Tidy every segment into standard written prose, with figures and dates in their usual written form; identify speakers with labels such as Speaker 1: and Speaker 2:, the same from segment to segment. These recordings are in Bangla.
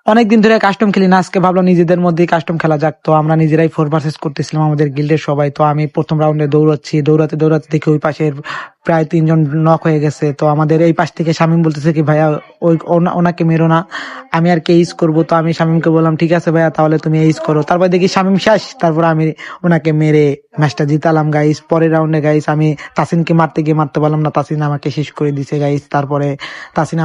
Speaker 1: অনেকদিন ধরে কাস্টম খেলি না, আজকে ভাবলাম নিজেদের মধ্যেই কাস্টম খেলা যাক। তো আমরা নিজেরাই 4 ভার্সেস করতেছিলাম আমাদের গিল্ডের সবাই। তো আমি প্রথম রাউন্ডে দৌড়াচ্ছি, দৌড়াতে দৌড়াতে দেখি ওই পাশের প্রায় 3 জন নক হয়ে গেছে। তো আমাদের এই পাশ থেকে শামিম বলতেছে কি ভাইয়া ওনাকে মেরো না, আমি আর কে এইস করবো। তো আমি শামিমকে বললাম ঠিক আছে ভাইয়া তাহলে তুমি এইস করো। তারপর দেখি শামিম শেষ, তারপর আমি ওনাকে মেরে ম্যাচটা জিতালাম গাইস। পরের রাউন্ডে গাইস আমি তাসিনকে মারতে গিয়ে মারতে পারলাম না, তাসিন আমাকে শেষ করে দিছে গাইস। তারপরে তাসিন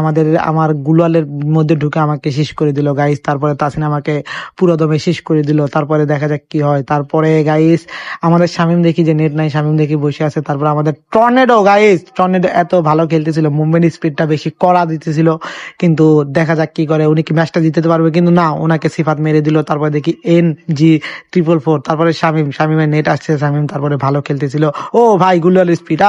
Speaker 1: আমার গুলালের মধ্যে ঢুকে আমাকে শেষ করে দিল গাইস। তারপরে তাসিন আমাকে পুরো দমে শেষ করে দিল। তারপরে দেখা যাক কি হয়। তারপরে গাইস আমাদের শামিম দেখি যে নেট নাই, শামিম দেখি বসে আছে। তারপর আমাদের টর্নেডো গাইস, টর্নেডো এত ভালো খেলতেছিল, মুভমেন্ট স্পিডটা বেশি কড়া দিতেছিল, কিন্তু দেখা যাক কি করে। উনি কি ম্যাচটা জিততে পারবে, কিন্তু না, ওনাকে সিফাত মেরে দিল। তারপরে দেখি NG444, তারপরে শামিমের নেট আসছে, শামিম তারপরে ভালো খেলতেছিল। ও ভাই গুলাল স্পিড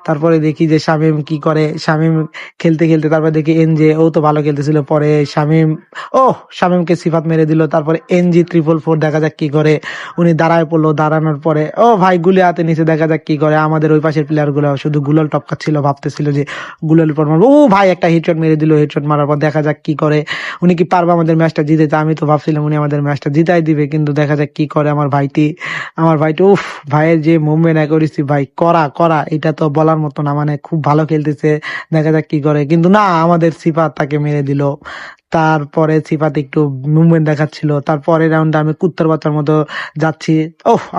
Speaker 1: তারপরে দেখি যে শামিম কি করে, শামিম খেলতে খেলতে তারপরে দেখি NJ, ও তো ভালো খেলতেছিল। পরে শামিমকে সিফাত মেরে দিল। তারপরে NG444 দেখা যাক কি করে, উনি দাঁড়ায় পড়লো। দাঁড়ানোর পরে ভাই গুলি হাতে নিচে, দেখা যাক কি করে। আমাদের ওই পাশের প্লেয়ার গুলো শুধু গুলাল টপকাচ্ছিল, ভাবতেছিল যে গুলালের পর মারবো। ভাই একটা হেডশট মেরে দিল। হেডশট মারার পর দেখা যাক কি করে, উনি কি পারবে আমাদের ম্যাচটা জিতে। আমি তো ভাবছিলাম উনি আমাদের ম্যাচটা জিতাই দিবে, কিন্তু দেখা যাক কি করে আমার ভাইটি। ভাইয়ের যে মুভমেন্ট করেছি ভাই, করা এটা তো বলার মতো না, মানে খুব ভালো খেলতেছে। দেখা যাক কি করে, কিন্তু না, আমাদের সিফাত তাকে মেরে দিল। তারপরে সিফাত একটু মুভমেন্ট দেখাচ্ছিল। তারপরে রাউন্ডে আমি কুত্তার বাচ্চার মতো যাচ্ছি,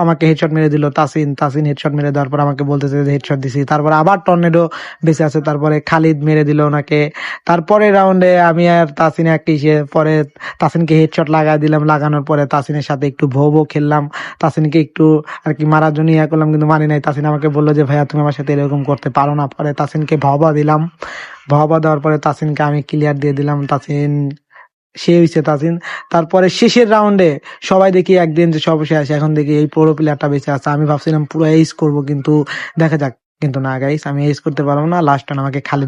Speaker 1: আমাকে হেডশট মেরে দিল তাসিন হেডশট মেরে দেওয়ার পর আমাকে বলতেছে যে হেডশট দিছি। তারপর আবার টর্নেডো বেঁচে আছে, তারপরে খালিদ মেরে দিল ওনাকে। তারপরে রাউন্ডে আমি আর তাসিন পরে তাসিনকে হেডশট লাগাই দিলাম। লাগানোর পরে তাসিনের সাথে একটু ভো খেললাম, তাসিনকে একটু আর কি মারার জন্য করলাম, কিন্তু মানি নাই। তাসিন আমাকে বললো যে ভাইয়া তুমি আমার সাথে এরকম করতে পারো না। পরে তাসিনকে ভবা দিলাম, ভবা দেওয়ার পরে তাসিনকে আমি ক্লিয়ার দিয়ে দিলাম। সে হয়েছে তাসিন। তারপরে শেষের রাউন্ডে সবাই দেখি একদিন যে সব শেষ, এখন দেখি এই পুরো প্লেয়ারটা বেঁচে আছে। আমি ভাবছিলাম পুরো এইস করবো, কিন্তু দেখা যাক, কিন্তু না গাইস, আমি এইস করতে পারবো না। লাস্ট আমাকে খালি